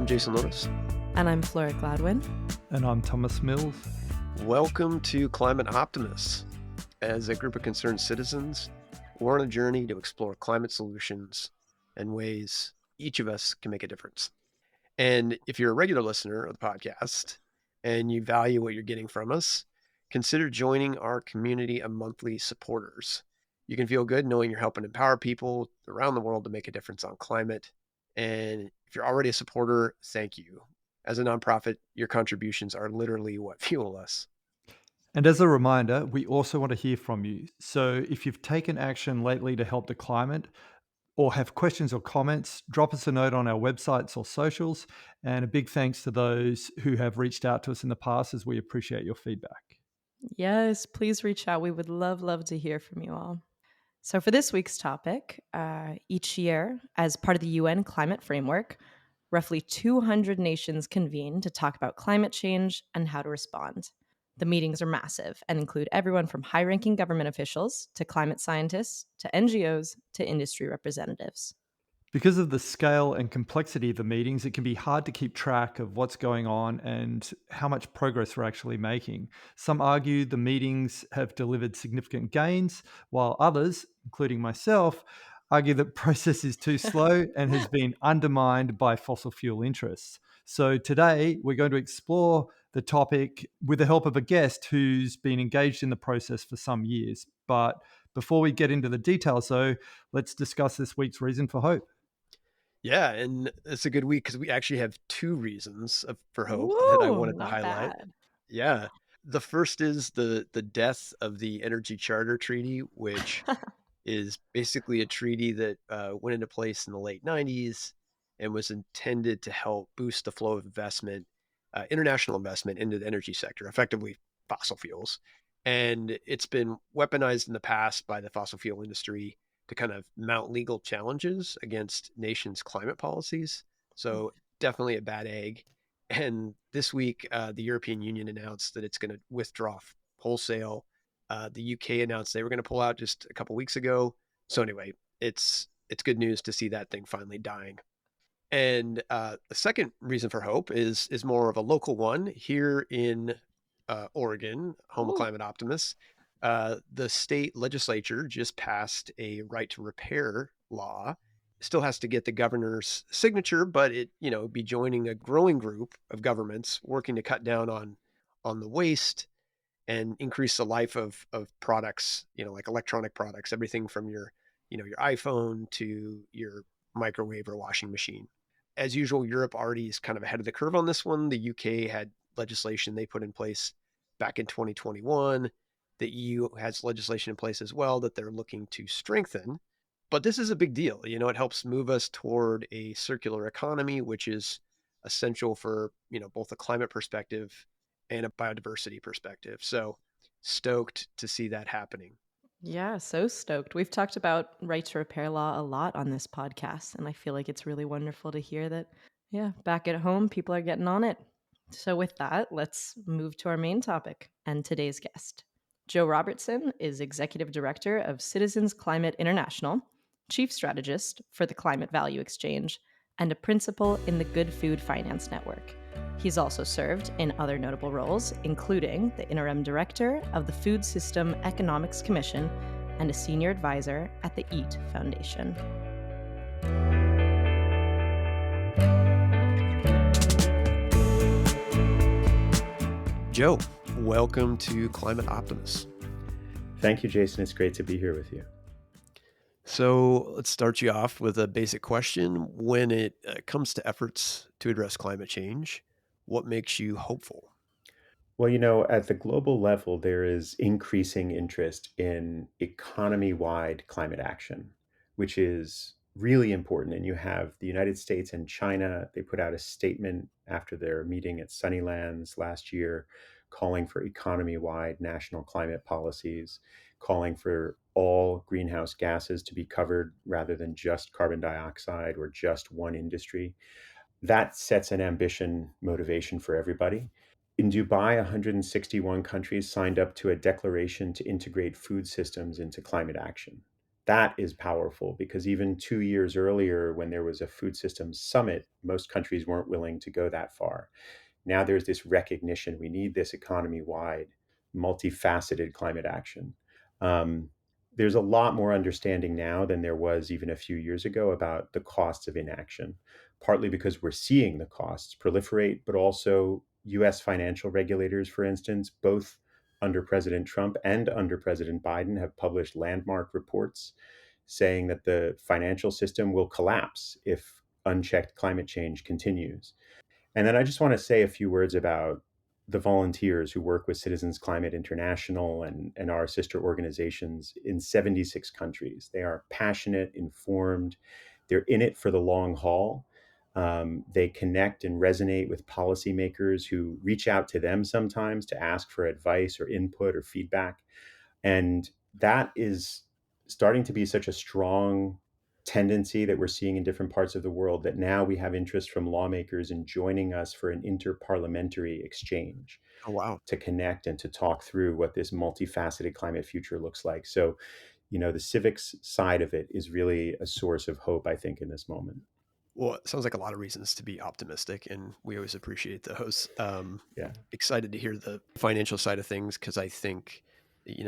I'm Jason Lewis. And I'm Flora Gladwin. And I'm Thomas Mills. Welcome to Climate Optimists. As a group of concerned citizens, we're on a journey to explore climate solutions and ways each of us can make a difference. And if you're a regular listener of the podcast and you value what you're getting from us, consider joining our community of monthly supporters. You can feel good knowing you're helping empower people around the world to make a difference on climate. And if you're already a supporter, thank you. As a nonprofit, your contributions are literally what fuel us. And as a reminder, we also want to hear from you. So if you've taken action lately to help the climate or have questions or comments, drop us a note on our websites or socials. And a big thanks to those who have reached out to us in the past, as we appreciate your feedback. Yes, please reach out. We would love to hear from you all. So for this week's topic, each year, as part of the UN Climate Framework, roughly 200 nations convene to talk about climate change and how to respond. The meetings are massive and include everyone from high-ranking government officials to climate scientists to NGOs to industry representatives. Because of the scale and complexity of the meetings, it can be hard to keep track of what's going on and how much progress we're actually making. Some argue the meetings have delivered significant gains, while others, including myself, argue that process is too slow and has been undermined by fossil fuel interests. So today we're going to explore the topic with the help of a guest who's been engaged in the process for some years. But before we get into the details, though, let's discuss this week's reason for hope. Yeah, and it's a good week because we actually have two reasons for hope that I Woo, wanted to not highlight. bad. Yeah. The first is the death of the Energy Charter Treaty, which is basically a treaty that went into place in the late 90s and was intended to help boost the flow of investment, international investment into the energy sector, effectively fossil fuels. And it's been weaponized in the past by the fossil fuel industry to kind of mount legal challenges against nations' climate policies. So definitely a bad egg. And this week, the European Union announced that it's going to withdraw wholesale. The UK announced they were going to pull out just a couple weeks ago. So anyway, it's good news to see that thing finally dying. And the second reason for hope is more of a local one here in Oregon, home of Ooh. climate optimists. The state legislature just passed a right to repair law. Still has to get the governor's signature, but it be joining a growing group of governments working to cut down on the waste and increase the life of products, like electronic products, everything from your iPhone to your microwave or washing machine. As usual, Europe already is kind of ahead of the curve on this one. The UK had legislation they put in place back in 2021. The EU has legislation in place as well that they're looking to strengthen. But this is a big deal. It helps move us toward a circular economy, which is essential for, both a climate perspective and a biodiversity perspective. So stoked to see that happening. Yeah, so stoked. We've talked about right to repair law a lot on this podcast, and I feel like it's really wonderful to hear that, back at home, people are getting on it. So, with that, let's move to our main topic and today's guest. Joe Robertson is Executive Director of Citizens Climate International, Chief Strategist for the Climate Value Exchange, and a principal in the Good Food Finance Network. He's also served in other notable roles, including the interim director of the Food System Economics Commission and a senior advisor at the EAT Foundation. Joe, welcome to Climate Optimists. Thank you, Jason. It's great to be here with you. So let's start you off with a basic question. When it comes to efforts to address climate change, what makes you hopeful? Well, at the global level, there is increasing interest in economy-wide climate action, which is really important. And you have the United States and China. They put out a statement after their meeting at Sunnylands last year, calling for economy-wide national climate policies, calling for all greenhouse gases to be covered rather than just carbon dioxide or just one industry. That sets an ambition motivation for everybody. In Dubai, 161 countries signed up to a declaration to integrate food systems into climate action. That is powerful because even 2 years earlier, when there was a food systems summit, most countries weren't willing to go that far. Now there's this recognition we need this economy wide, multifaceted climate action. Um, there's a lot more understanding now than there was even a few years ago about the costs of inaction, partly because we're seeing the costs proliferate, but also US financial regulators, for instance, both under President Trump and under President Biden, have published landmark reports saying that the financial system will collapse if unchecked climate change continues. And then I just want to say a few words about the volunteers who work with Citizens Climate International and our sister organizations in 76 countries. They are passionate, informed, they're in it for the long haul. They connect and resonate with policymakers who reach out to them sometimes to ask for advice or input or feedback. And that is starting to be such a strong tendency that we're seeing in different parts of the world that now we have interest from lawmakers in joining us for an interparliamentary exchange Oh, wow. to connect and to talk through what this multifaceted climate future looks like. So, the civics side of it is really a source of hope, I think, in this moment. Well, it sounds like a lot of reasons to be optimistic, and we always appreciate those. Yeah. Excited to hear the financial side of things because I think,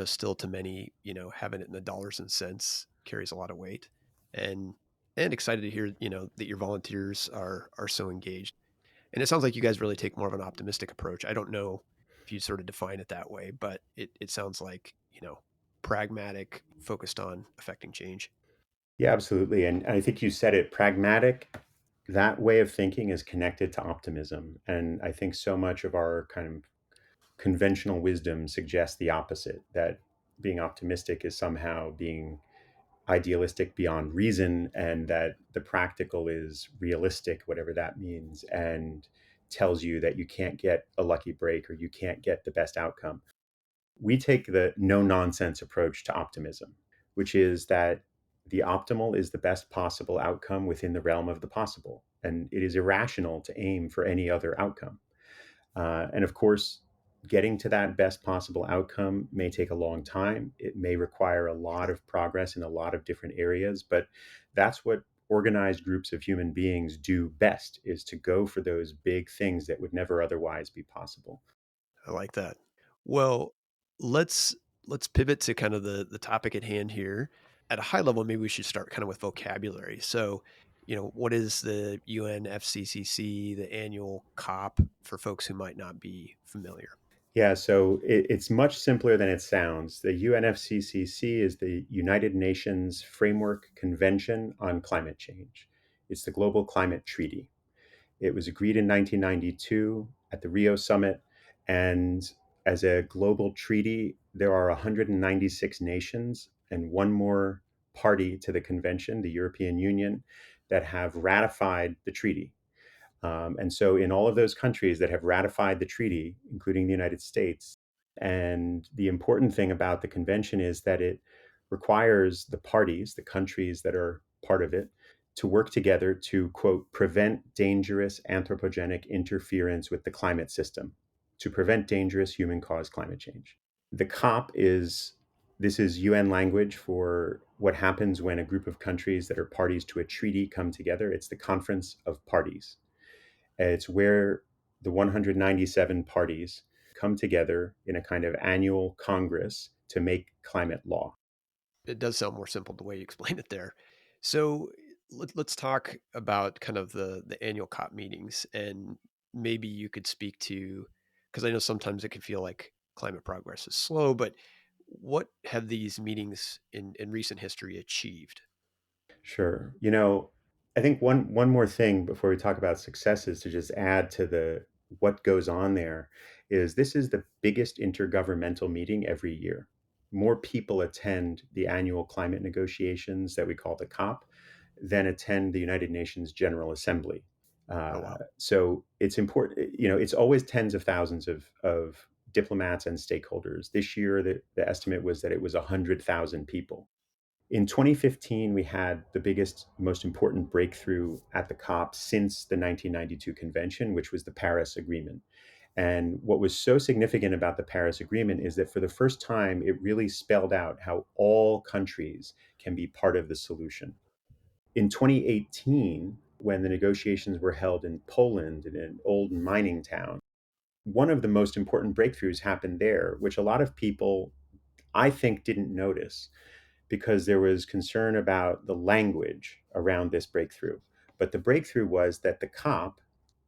still to many, having it in the dollars and cents carries a lot of weight, and excited to hear, that your volunteers are so engaged. And it sounds like you guys really take more of an optimistic approach. I don't know if you sort of define it that way, but it sounds like, pragmatic, focused on affecting change. Yeah, absolutely. And I think you said it pragmatic. That way of thinking is connected to optimism. And I think so much of our kind of conventional wisdom suggests the opposite, that being optimistic is somehow being idealistic beyond reason, and that the practical is realistic, whatever that means, and tells you that you can't get a lucky break or you can't get the best outcome. We take the no nonsense approach to optimism, which is that the optimal is the best possible outcome within the realm of the possible. And it is irrational to aim for any other outcome. And of course, getting to that best possible outcome may take a long time. It may require a lot of progress in a lot of different areas, but that's what organized groups of human beings do best, is to go for those big things that would never otherwise be possible. I like that. Well, let's let's pivot to kind of the topic at hand here. At a high level, maybe we should start kind of with vocabulary. So, what is the UNFCCC, the annual COP for folks who might not be familiar? Yeah, so it's much simpler than it sounds. The UNFCCC is the United Nations Framework Convention on Climate Change. It's the Global Climate Treaty. It was agreed in 1992 at the Rio Summit. And as a global treaty, there are 196 nations and one more party to the convention, the European Union, that have ratified the treaty. And so, in all of those countries that have ratified the treaty, including the United States, and the important thing about the convention is that it requires the parties, the countries that are part of it, to work together to, quote, prevent dangerous anthropogenic interference with the climate system, to prevent dangerous human caused climate change. The COP is This is UN language for what happens when a group of countries that are parties to a treaty come together. It's the Conference of Parties. It's where the 197 parties come together in a kind of annual congress to make climate law. It does sound more simple the way you explain it there. So let's talk about kind of the annual COP meetings, and maybe you could speak to, because I know sometimes it can feel like climate progress is slow, but what have these meetings in recent history achieved? Sure. I think one more thing before we talk about successes to just add to the what goes on there is this is the biggest intergovernmental meeting every year. More people attend the annual climate negotiations that we call the COP than attend the United Nations General Assembly. Oh, wow. So it's important, it's always tens of thousands of diplomats and stakeholders. This year, the estimate was that it was 100,000 people. In 2015, we had the biggest, most important breakthrough at the COP since the 1992 convention, which was the Paris Agreement. And what was so significant about the Paris Agreement is that for the first time, it really spelled out how all countries can be part of the solution. In 2018, when the negotiations were held in Poland in an old mining town, one of the most important breakthroughs happened there, which a lot of people, I think, didn't notice because there was concern about the language around this breakthrough. But the breakthrough was that the COP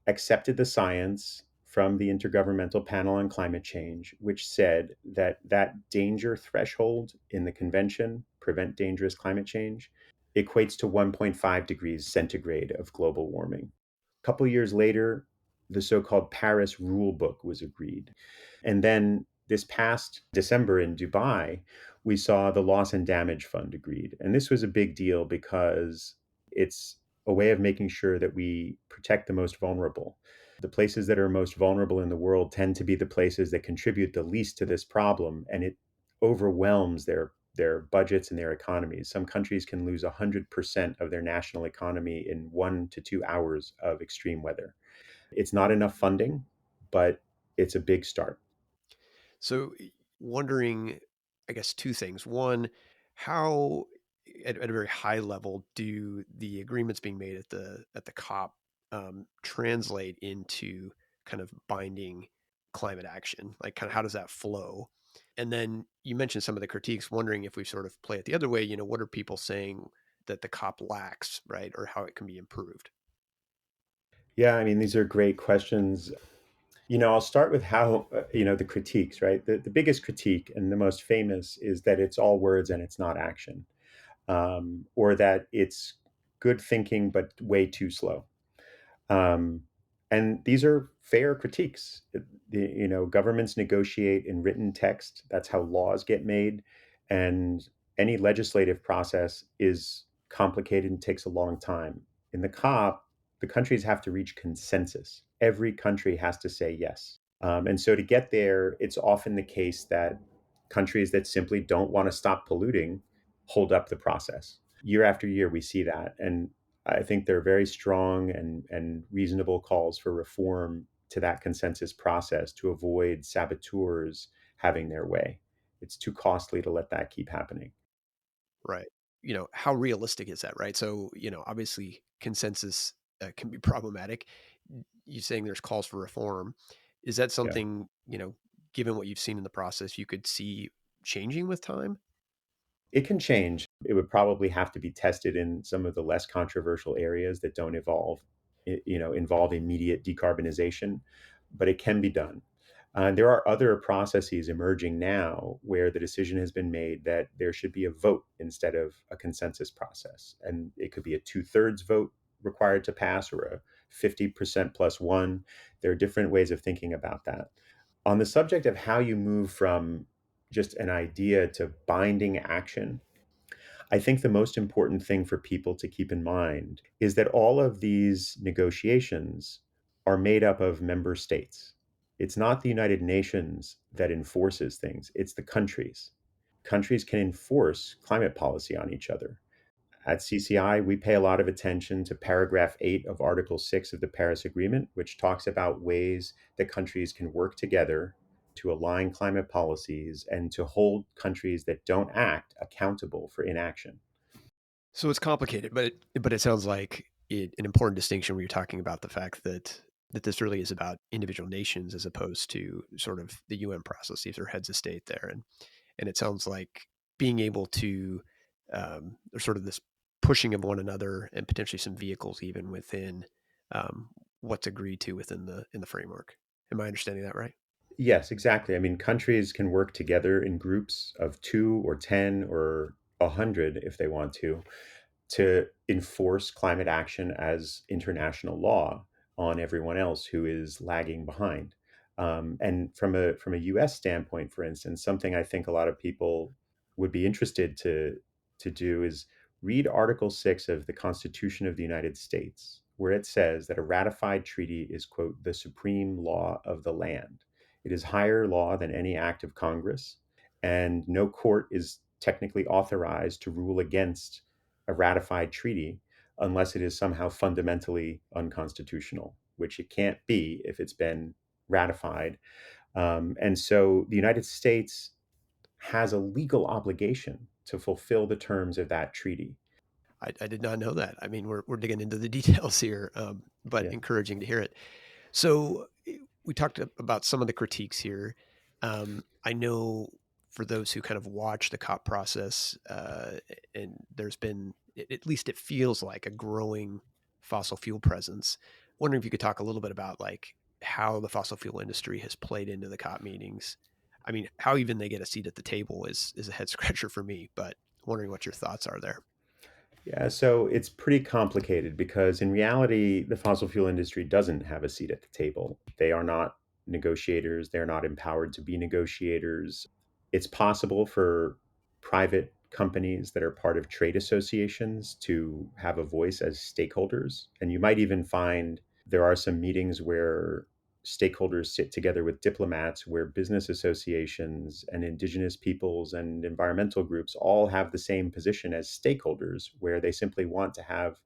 accepted the science from the Intergovernmental Panel on Climate Change, which said that that danger threshold in the convention, Prevent Dangerous Climate Change, equates to 1.5 degrees centigrade of global warming. A couple years later, the so-called Paris Rule Book was agreed. And then this past December in Dubai, we saw the Loss and Damage Fund agreed. And this was a big deal because it's a way of making sure that we protect the most vulnerable. The places that are most vulnerable in the world tend to be the places that contribute the least to this problem, and it overwhelms their budgets and their economies. Some countries can lose 100% of their national economy in 1 to 2 hours of extreme weather. It's not enough funding, but it's a big start. So, wondering, I guess, two things. One, how, at a very high level, do the agreements being made at the COP translate into kind of binding climate action? Like, kind of how does that flow? And then you mentioned some of the critiques. Wondering if we sort of play it the other way. What are people saying that the COP lacks, right, or how it can be improved? Yeah, I mean, these are great questions. I'll start with how, the critiques, right? The biggest critique and the most famous is that it's all words and it's not action, or that it's good thinking, but way too slow. Um, and these are fair critiques. Governments negotiate in written text. That's how laws get made. And any legislative process is complicated and takes a long time. In the COP, the countries have to reach consensus. Every country has to say yes. And so to get there, it's often the case that countries that simply don't want to stop polluting hold up the process. Year after year, we see that. And I think there are very strong and reasonable calls for reform to that consensus process to avoid saboteurs having their way. It's too costly to let that keep happening. Right. How realistic is that, right? So, obviously consensus can be problematic. You saying there's calls for reform. Is that Yeah. something, given what you've seen in the process, you could see changing with time? It can change. It would probably have to be tested in some of the less controversial areas that don't involve immediate decarbonization, but it can be done. There are other processes emerging now where the decision has been made that there should be a vote instead of a consensus process. And it could be a two-thirds vote required to pass or a 50% plus one. There are different ways of thinking about that. On the subject of how you move from just an idea to binding action, I think the most important thing for people to keep in mind is that all of these negotiations are made up of member states. It's not the United Nations that enforces things, it's the countries. Countries can enforce climate policy on each other. At CCI, we pay a lot of attention to paragraph 8 of Article 6 of the Paris Agreement, which talks about ways that countries can work together to align climate policies and to hold countries that don't act accountable for inaction. So it's complicated, but it sounds like an important distinction where you're talking about the fact that this really is about individual nations as opposed to sort of the UN processes or heads of state there, and it sounds like being able to there's sort of this pushing of one another and potentially some vehicles even within what's agreed to within the in the framework. Am I understanding that right? Yes, exactly. I mean, countries can work together in groups of 2 or 10 or 100 if they want to enforce climate action as international law on everyone else who is lagging behind. And from a U.S. standpoint, for instance, something I think a lot of people would be interested to do is read Article 6 of the Constitution of the United States, where it says that a ratified treaty is, quote, the supreme law of the land. It is higher law than any act of Congress, and no court is technically authorized to rule against a ratified treaty unless it is somehow fundamentally unconstitutional, which it can't be if it's been ratified. And so the United States has a legal obligation to fulfill the terms of that treaty. I did not know that. I mean, we're digging into the details here, but Yeah. encouraging to hear it. So we talked about some of the critiques here. I know for those who kind of watch the COP process, and there's been, at least it feels like, a growing fossil fuel presence. Wondering if you could talk a little bit about like how the fossil fuel industry has played into the COP meetings. I mean, how even they get a seat at the table is a head scratcher for me, but wondering what your thoughts are there. Yeah, so it's pretty complicated because in reality, the fossil fuel industry doesn't have a seat at the table. They are not negotiators, they're not empowered to be negotiators. It's possible for private companies that are part of trade associations to have a voice as stakeholders. And you might even find there are some meetings where stakeholders sit together with diplomats, where business associations and indigenous peoples and environmental groups all have the same position as stakeholders, where they simply want to have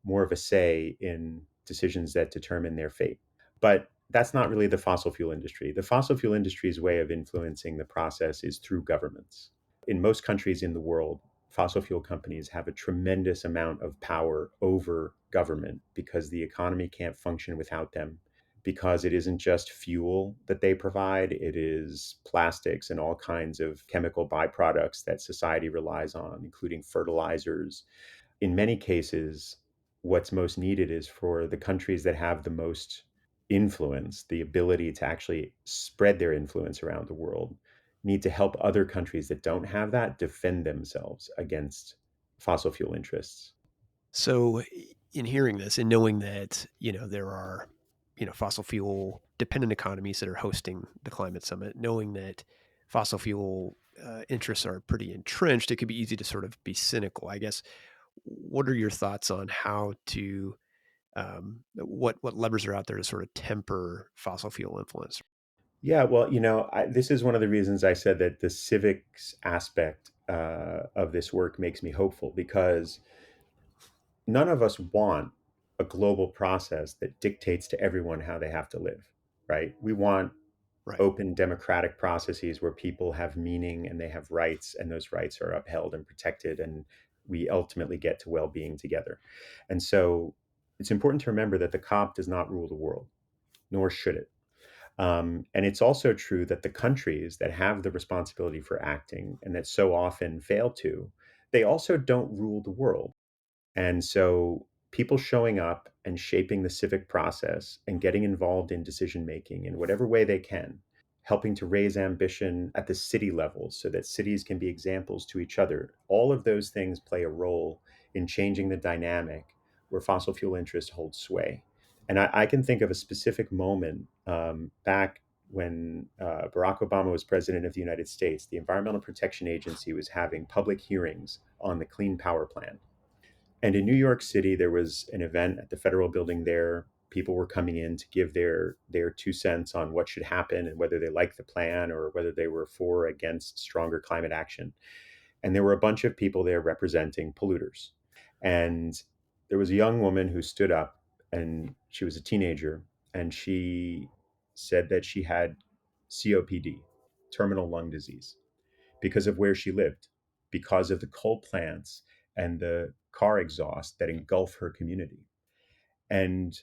more of a say in decisions that determine their fate. But that's not really the fossil fuel industry. The fossil fuel industry's way of influencing the process is through governments. In most countries in the world, fossil fuel companies have a tremendous amount of power over government because the economy can't function without them, because it isn't just fuel that they provide, it is plastics and all kinds of chemical byproducts that society relies on, including fertilizers. In many cases, what's most needed is for the countries that have the most influence, the ability to actually spread their influence around the world, need to help other countries that don't have that defend themselves against fossil fuel interests. So, in hearing this and knowing that, there are, fossil fuel dependent economies that are hosting the climate summit, knowing that fossil fuel interests are pretty entrenched, it could be easy to sort of be cynical. I guess, what are your thoughts on how to, what levers are out there to sort of temper fossil fuel influence? Yeah, well, this is one of the reasons I said that the civics aspect of this work makes me hopeful because none of us want a global process that dictates to everyone how they have to live, right? We want Right. open democratic processes where people have meaning and they have rights, and those rights are upheld and protected, and we ultimately get to well-being together. And so it's important to remember that the COP does not rule the world, nor should it. And it's also true that the countries that have the responsibility for acting and that so often fail to, they also don't rule the world. And so people showing up and shaping the civic process and getting involved in decision making in whatever way they can, helping to raise ambition at the city level so that cities can be examples to each other, all of those things play a role in changing the dynamic where fossil fuel interests hold sway. And I can think of a specific moment back when Barack Obama was president of the United States. The Environmental Protection Agency was having public hearings on the Clean Power Plan, and in New York City, there was an event at the federal building there. People were coming in to give their 2 cents on what should happen and whether they liked the plan or whether they were for or against stronger climate action. And there were a bunch of people there representing polluters. And there was a young woman who stood up, and she was a teenager, and she said that she had COPD, terminal lung disease, because of where she lived, because of the coal plants and the car exhaust that engulf her community. And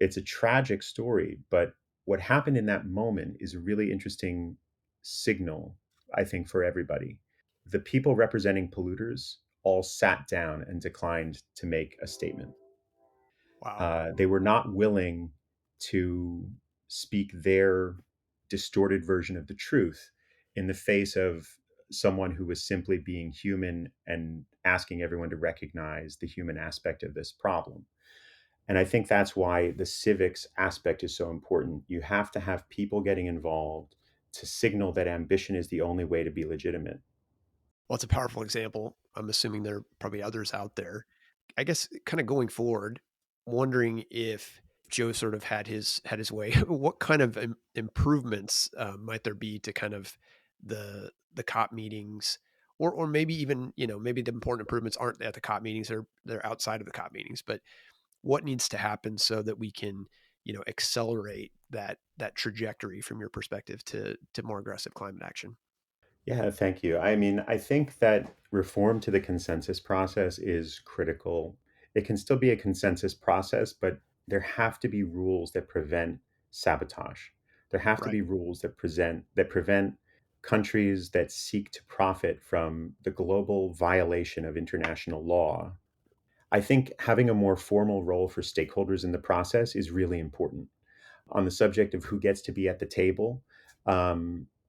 it's a tragic story, but what happened in that moment is a really interesting signal, I think, for everybody. The people representing polluters all sat down and declined to make a statement. Wow. They were not willing to speak their distorted version of the truth in the face of someone who was simply being human and asking everyone to recognize the human aspect of this problem. And I think that's why the civics aspect is so important. You have to have people getting involved to signal that ambition is the only way to be legitimate. Well, it's a powerful example. I'm assuming there are probably others out there. I guess kind of going forward, wondering if Joe sort of had his way. What kind of improvements might there be to kind of the COP meetings, or maybe even, maybe the important improvements aren't at the COP meetings; they're outside of the COP meetings. But what needs to happen so that we can accelerate that trajectory from your perspective to more aggressive climate action? Yeah, thank you. I mean, I think that reform to the consensus process is critical. It can still be a consensus process, but there have to be rules that prevent sabotage. There have to Right. be rules that prevent countries that seek to profit from the global violation of international law. I think having a more formal role for stakeholders in the process is really important. On the subject of who gets to be at the table,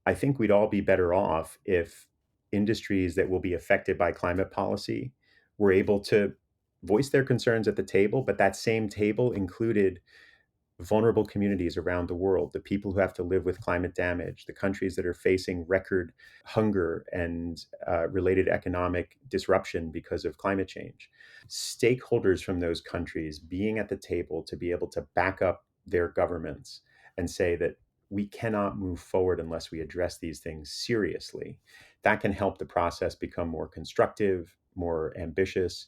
I think we'd all be better off if industries that will be affected by climate policy were able to voice their concerns at the table, but that same table included vulnerable communities around the world, the people who have to live with climate damage, the countries that are facing record hunger and related economic disruption because of climate change. Stakeholders from those countries being at the table to be able to back up their governments and say that we cannot move forward unless we address these things seriously. That can help the process become more constructive, more ambitious,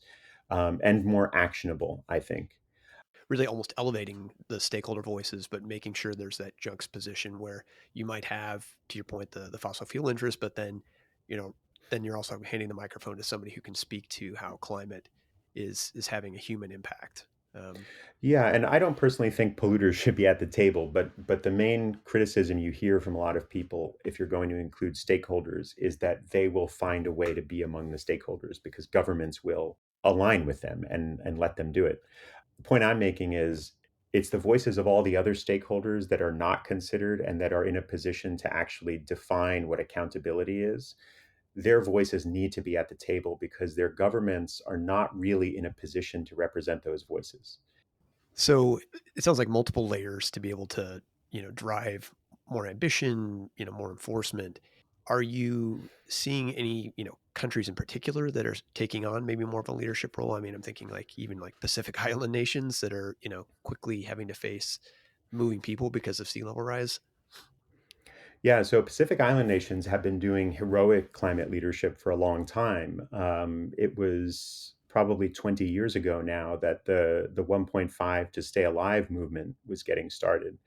and more actionable, I think. Really almost elevating the stakeholder voices, but making sure there's that juxtaposition where you might have, to your point, the fossil fuel interest, but then, you know, then you're also handing the microphone to somebody who can speak to how climate is having a human impact. Um, Yeah, and I don't personally think polluters should be at the table, but the main criticism you hear from a lot of people, if you're going to include stakeholders, is that they will find a way to be among the stakeholders because governments will align with them and let them do it. The point I'm making is it's the voices of all the other stakeholders that are not considered and that are in a position to actually define what accountability is. Their voices need to be at the table because their governments are not really in a position to represent those voices. so it sounds like multiple layers to be able to, drive more ambition, more enforcement. Are you seeing any, countries in particular that are taking on maybe more of a leadership role? I mean, I'm thinking like even like Pacific Island nations that are, quickly having to face moving people because of sea level rise. Yeah, so Pacific Island nations have been doing heroic climate leadership for a long time. It was probably 20 years ago now that the 1.5 to stay alive movement was getting started,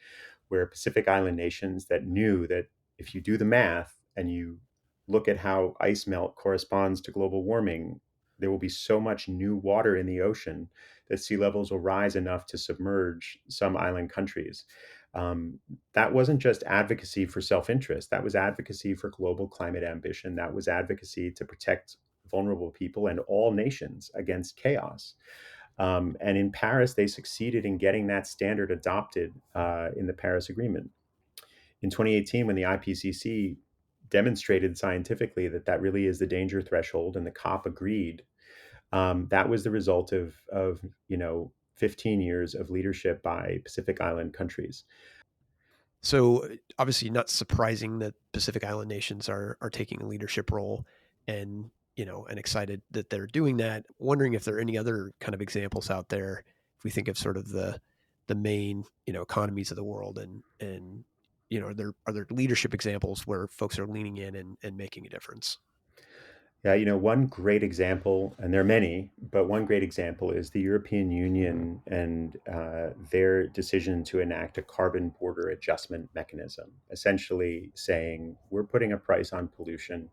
where Pacific Island nations that knew that if you do the math and you look at how ice melt corresponds to global warming, there will be so much new water in the ocean that sea levels will rise enough to submerge some island countries. Um, that wasn't just advocacy for self interest, that was advocacy for global climate ambition, that was advocacy to protect vulnerable people and all nations against chaos. And in Paris, they succeeded in getting that standard adopted in the Paris Agreement. In 2018, when the IPCC demonstrated scientifically that that really is the danger threshold, and the COP agreed, that was the result of 15 years of leadership by Pacific Island countries. So obviously not surprising that Pacific Island nations are taking a leadership role and and excited that they're doing that. Wondering if there are any other kind of examples out there if we think of sort of the main, economies of the world and are there leadership examples where folks are leaning in and making a difference? Yeah, one great example, and there are many, but one great example is the European Union and their decision to enact a carbon border adjustment mechanism, essentially saying we're putting a price on pollution.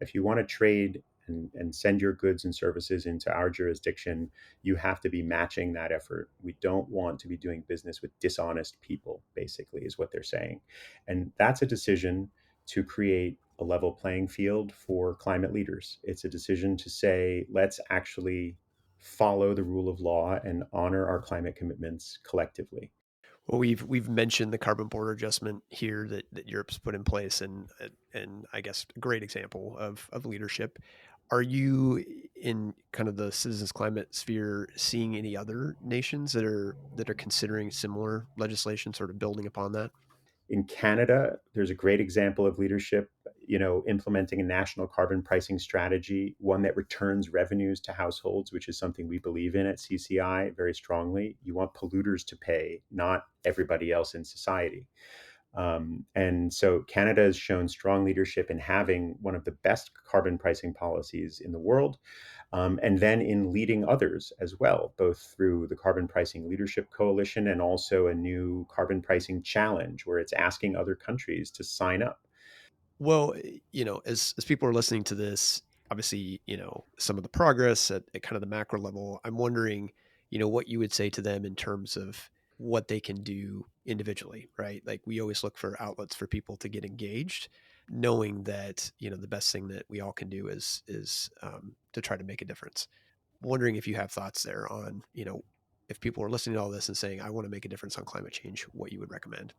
If you want to trade and send your goods and services into our jurisdiction, you have to be matching that effort. We don't want to be doing business with dishonest people, basically, is what they're saying. And that's a decision to create a level playing field for climate leaders. It's a decision to say, let's actually follow the rule of law and honor our climate commitments collectively. Well, we've mentioned the carbon border adjustment here that Europe's put in place, and I guess a great example of leadership. Are you in kind of the citizens climate sphere seeing any other nations that are considering similar legislation, sort of building upon that? In Canada, there's a great example of leadership, implementing a national carbon pricing strategy, one that returns revenues to households, which is something we believe in at CCI very strongly. You want polluters to pay, not everybody else in society. And so Canada has shown strong leadership in having one of the best carbon pricing policies in the world, and then in leading others as well, both through the Carbon Pricing Leadership Coalition and also a new carbon pricing challenge where it's asking other countries to sign up. Well, as people are listening to this, obviously, some of the progress at kind of the macro level, I'm wondering, what you would say to them in terms of what they can do individually, right? Like we always look for outlets for people to get engaged, knowing that, the best thing that we all can do is to try to make a difference. Wondering if you have thoughts there on, if people are listening to all this and saying, I want to make a difference on climate change, what you would recommend.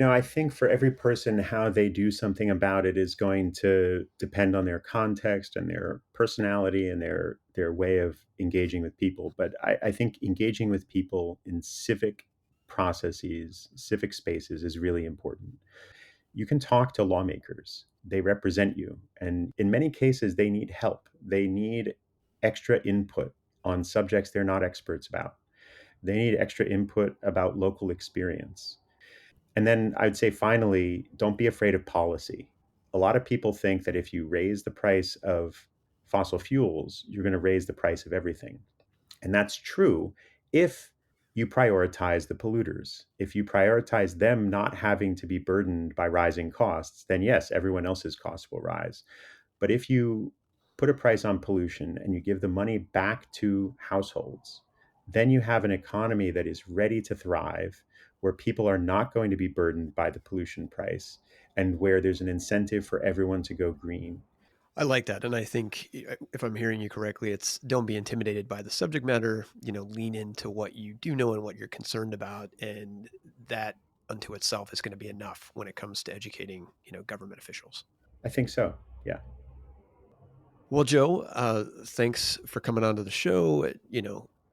I think for every person, how they do something about it is going to depend on their context and their personality and their way of engaging with people. But I think engaging with people in civic processes, civic spaces is really important. You can talk to lawmakers. They represent you. And in many cases, they need help. They need extra input on subjects they're not experts about. They need extra input about local experience. And then I'd say finally, don't be afraid of policy. A lot of people think that if you raise the price of fossil fuels, you're going to raise the price of everything. And that's true if you prioritize the polluters. If you prioritize them not having to be burdened by rising costs, then yes, everyone else's costs will rise. But if you put a price on pollution and you give the money back to households, then you have an economy that is ready to thrive, where people are not going to be burdened by the pollution price, and where there's an incentive for everyone to go green. I like that. And I think if I'm hearing you correctly, it's don't be intimidated by the subject matter, lean into what you do know and what you're concerned about. And that unto itself is going to be enough when it comes to educating, government officials. I think so. Yeah. Well, Joe, thanks for coming onto the show,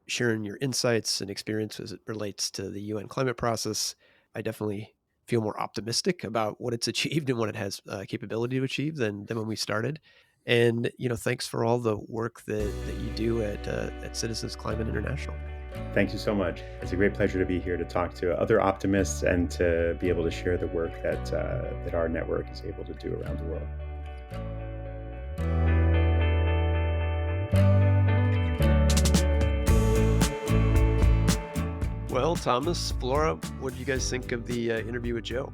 sharing your insights and experience as it relates to the UN climate process. I definitely feel more optimistic about what it's achieved and what it has capability to achieve than when we started. And, thanks for all the work that you do at Citizens Climate International. Thank you so much. It's a great pleasure to be here to talk to other optimists and to be able to share the work that our network is able to do around the world. Well, Thomas, Flora, what did you guys think of the interview with Joe?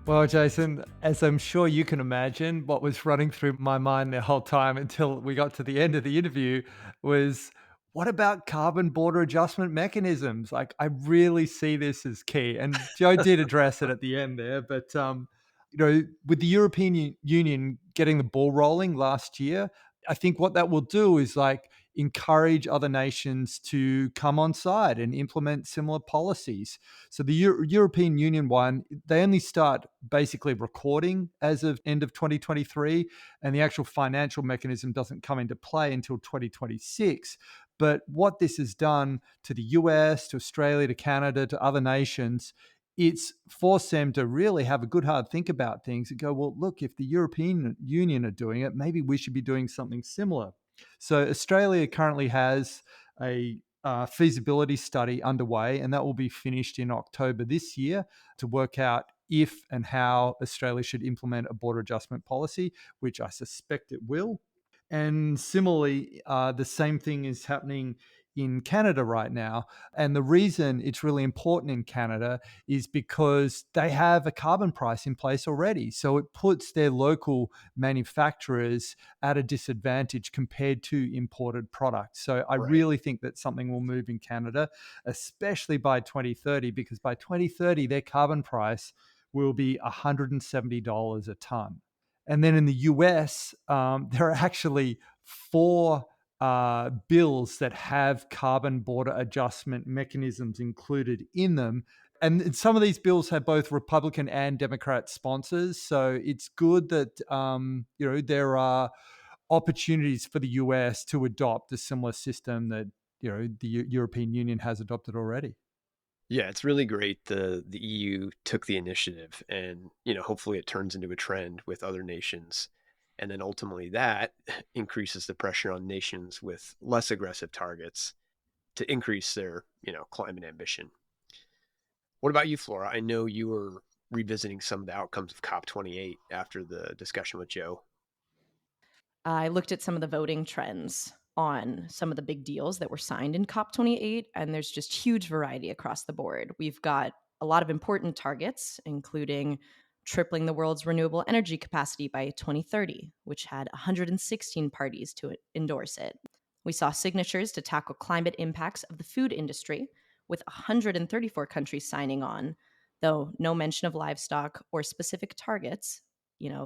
Well, Jason, as I'm sure you can imagine, what was running through my mind the whole time until we got to the end of the interview was, what about carbon border adjustment mechanisms? Like, I really see this as key. And Joe did address it at the end there, but with the European Union getting the ball rolling last year, I think what that will do is like encourage other nations to come on side and implement similar policies. So the European Union one, they only start basically recording as of end of 2023, and the actual financial mechanism doesn't come into play until 2026. But what this has done to the US, to Australia, to Canada, to other nations, it's forced them to really have a good hard think about things and go, well, look, if the European Union are doing it, maybe we should be doing something similar. So Australia currently has a feasibility study underway, and that will be finished in October this year to work out if and how Australia should implement a border adjustment policy, which I suspect it will. And similarly, the same thing is happening in Canada right now. And the reason it's really important in Canada is because they have a carbon price in place already. So it puts their local manufacturers at a disadvantage compared to imported products. So I Right. really think that something will move in Canada, especially by 2030, because by 2030, their carbon price will be $170 a ton. And then in the US, there are actually four bills that have carbon border adjustment mechanisms included in them. And some of these bills have both Republican and Democrat sponsors. So it's good that there are opportunities for the US to adopt a similar system that the European Union has adopted already. Yeah, it's really great the EU took the initiative and, hopefully it turns into a trend with other nations. And then ultimately that increases the pressure on nations with less aggressive targets to increase their, climate ambition. What about you, Flora? I know you were revisiting some of the outcomes of COP28 after the discussion with Joe. I looked at some of the voting trends on some of the big deals that were signed in COP28, and there's just huge variety across the board. We've got a lot of important targets, including tripling the world's renewable energy capacity by 2030, which had 116 parties to endorse it. We saw signatures to tackle climate impacts of the food industry, with 134 countries signing on, though no mention of livestock or specific targets.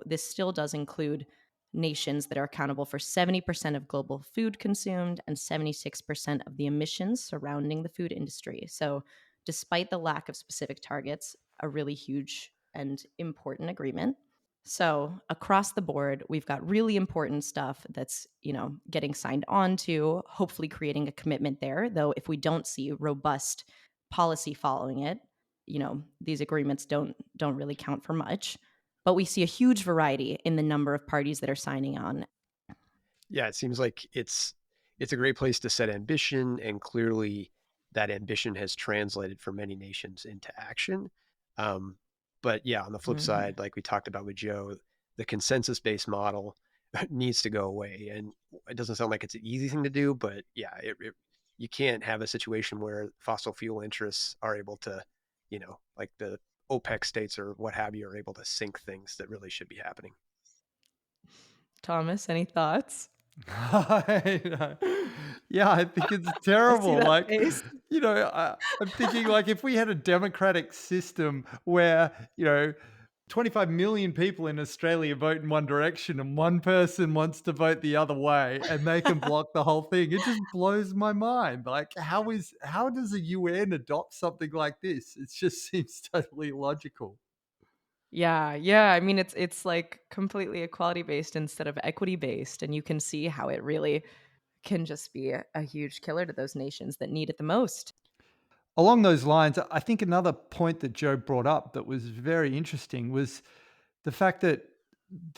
This still does include nations that are accountable for 70% of global food consumed and 76% of the emissions surrounding the food industry. So, despite the lack of specific targets, a really huge and important agreement. So, across the board, we've got really important stuff that's, getting signed on to, hopefully creating a commitment there, though if we don't see robust policy following it, these agreements don't really count for much, but we see a huge variety in the number of parties that are signing on. Yeah, it seems like it's a great place to set ambition, and clearly that ambition has translated for many nations into action. Um, but yeah, on the flip Mhm. side, like we talked about with Joe, the consensus-based model needs to go away, and it doesn't sound like it's an easy thing to do, but yeah, you can't have a situation where fossil fuel interests are able to, like the OPEC states or what have you, are able to sink things that really should be happening. Thomas, any thoughts? I Yeah, I think it's I see terrible. that Like, face. I'm thinking like if we had a democratic system where, 25 million people in Australia vote in one direction and one person wants to vote the other way and they can block the whole thing. It just blows my mind. Like how does the UN adopt something like this? It just seems totally illogical. Yeah, yeah. I mean, it's like completely equality based instead of equity based, and you can see how it really can just be a huge killer to those nations that need it the most. Along those lines, I think another point that Joe brought up that was very interesting was the fact that in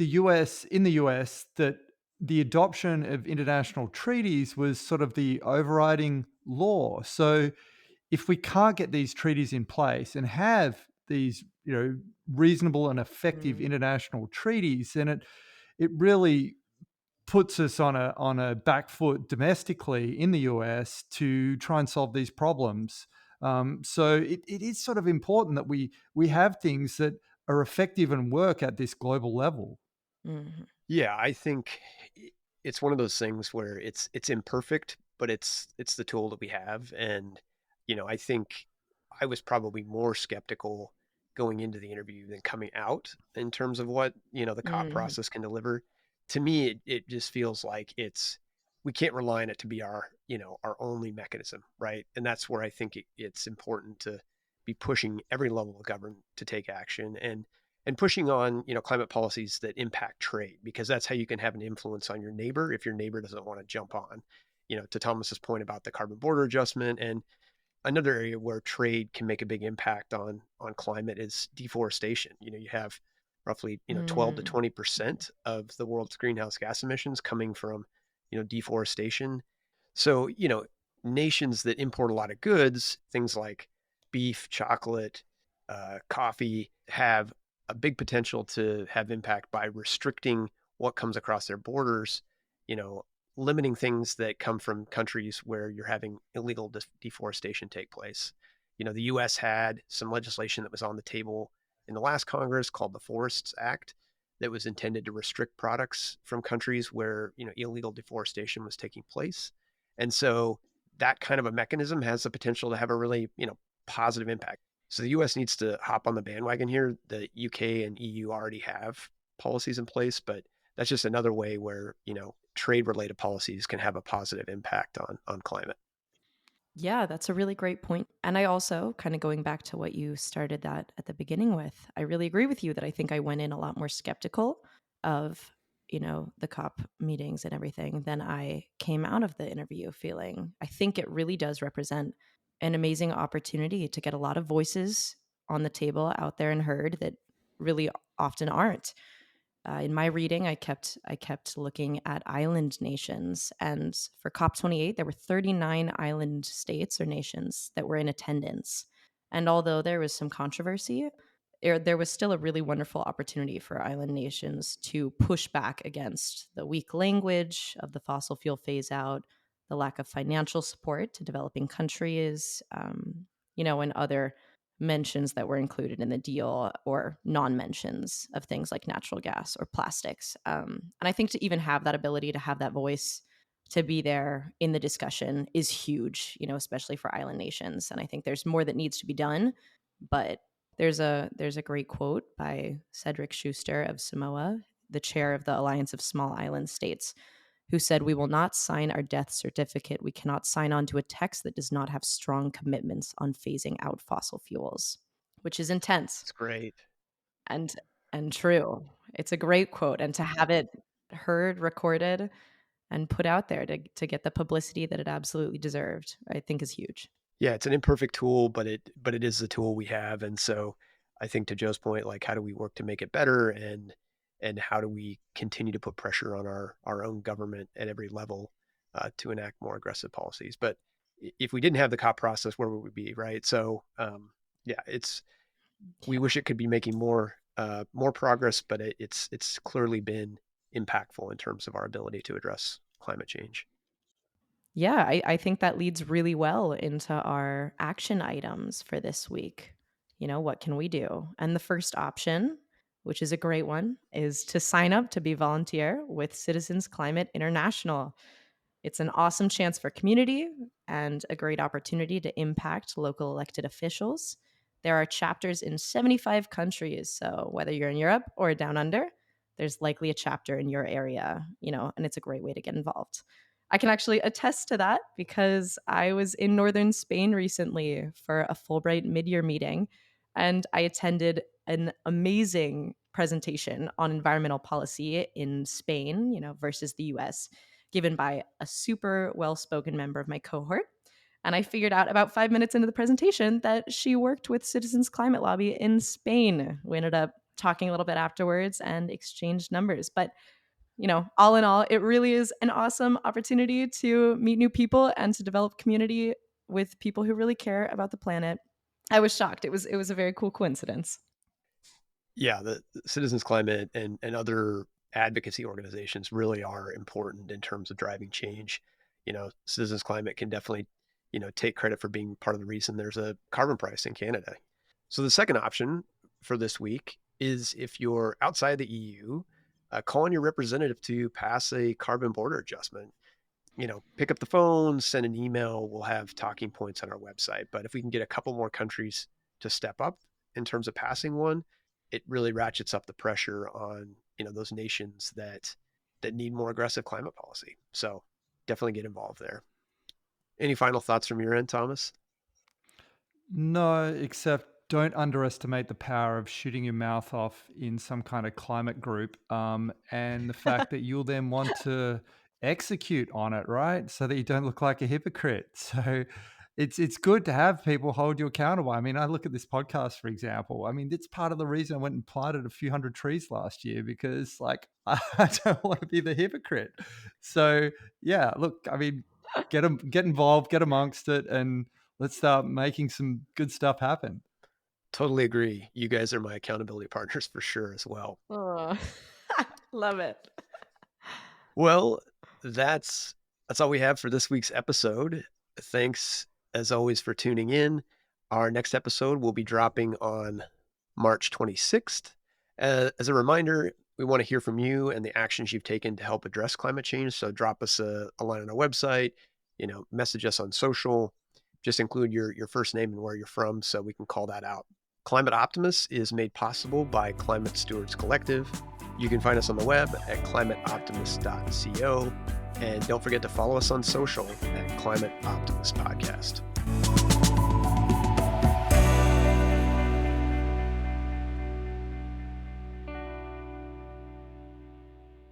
the US, that the adoption of international treaties was sort of the overriding law. So if we can't get these treaties in place and have these, reasonable and effective Mm, international treaties, then it really puts us on a back foot domestically in the US to try and solve these problems. So it is sort of important that we have things that are effective and work at this global level. mhm, Yeah, I think it's one of those things where it's imperfect, but it's the tool that we have. And I think I was probably more skeptical going into the interview than coming out in terms of what, the COP mhm, process can deliver. To me, it just feels like we can't rely on it to be our only mechanism, right? And that's where I think it's important to be pushing every level of government to take action, and pushing on climate policies that impact trade, because that's how you can have an influence on your neighbor if your neighbor doesn't want to jump on, to Thomas's point about the carbon border adjustment. And another area where trade can make a big impact on climate is deforestation. You have roughly 12 to mm, 20% of the world's greenhouse gas emissions coming from deforestation. So nations that import a lot of goods, things like beef, chocolate, coffee, have a big potential to have impact by restricting what comes across their borders, you know, limiting things that come from countries where you're having illegal deforestation take place. The US had some legislation that was on the table in the last Congress called the Forests Act that was intended to restrict products from countries where, illegal deforestation was taking place. And so that kind of a mechanism has the potential to have a really, positive impact. So the US needs to hop on the bandwagon here. The UK and EU already have policies in place, but that's just another way where, trade related policies can have a positive impact on climate. Yeah, that's a really great point. And I also, kind of going back to what you started that at the beginning with, I really agree with you that I think I went in a lot more skeptical of, the COP meetings and everything than I came out of the interview feeling. I think it really does represent an amazing opportunity to get a lot of voices on the table out there and heard that really often aren't. In my reading, I kept looking at island nations, and for COP28, there were 39 island states or nations that were in attendance, And although there was some controversy, there was still a really wonderful opportunity for island nations to push back against the weak language of the fossil fuel phase out, the lack of financial support to developing countries, and other mentions that were included in the deal or non-mentions of things like natural gas or plastics. And I think to even have that ability to have that voice to be there in the discussion is huge, especially for island nations. And I think there's more that needs to be done, but there's a great quote by Cedric Schuster of Samoa, the chair of the Alliance of Small Island States, who said, "We will not sign our death certificate. We cannot sign on to a text that does not have strong commitments on phasing out fossil fuels," which is intense It's great. and and true. It's a great quote, and to have it heard, recorded, and put out there to get the publicity that it absolutely deserved, I think is huge. Yeah, it's an imperfect tool, but it is the tool we have, and so I think to Joe's point, like, how do we work to make it better, and how do we continue to put pressure on our own government at every level to enact more aggressive policies? But if we didn't have the COP process, where would we be, right? So yeah, we Yeah. wish it could be making more progress, but it's clearly been impactful in terms of our ability to address climate change. Yeah, I think that leads really well into our action items for this week. What can we do? And the first option, which is a great one, is to sign up to be volunteer with Citizens Climate International. It's an awesome chance for community and a great opportunity to impact local elected officials. There are chapters in 75 countries, so whether you're in Europe or down under, there's likely a chapter in your area, and it's a great way to get involved. I can actually attest to that because I was in northern Spain recently for a Fulbright mid-year meeting, and I attended an amazing presentation on environmental policy in Spain, versus the US, given by a super well-spoken member of my cohort. And I figured out about 5 minutes into the presentation that she worked with Citizens Climate Lobby in Spain. We ended up talking a little bit afterwards and exchanged numbers. But all in all, it really is an awesome opportunity to meet new people and to develop community with people who really care about the planet. I was shocked. It was a very cool coincidence. Yeah, the Citizens Climate and other advocacy organizations really are important in terms of driving change. Citizens Climate can definitely, take credit for being part of the reason there's a carbon price in Canada. So the second option for this week is if you're outside the EU, call on your representative to pass a carbon border adjustment. Pick up the phone, send an email. We'll have talking points on our website. But if we can get a couple more countries to step up in terms of passing one, it really ratchets up the pressure on those nations that need more aggressive climate policy. So definitely get involved there. Any final thoughts from your end, Thomas? No, except don't underestimate the power of shooting your mouth off in some kind of climate group, and the fact that you'll then want to execute on it, right? So that you don't look like a hypocrite. So it's good to have people hold you accountable. I mean, I look at this podcast, for example. I mean, it's part of the reason I went and planted a few hundred trees last year because, like, I don't want to be the hypocrite. So yeah, look, I mean, get involved, get amongst it, and let's start making some good stuff happen. Totally agree. You guys are my accountability partners for sure as well. Oh, love it. Well, that's all we have for this week's episode. Thanks as always for tuning in. Our next episode will be dropping on March 26th. As a reminder, we want to hear from you and the actions you've taken to help address climate change. So drop us a line on our website, message us on social, just include your first name and where you're from so we can call that out. Climate Optimists is made possible by Climate Stewards Collective. You can find us on the web at climateoptimist.co. And don't forget to follow us on social at Climate Optimist Podcast.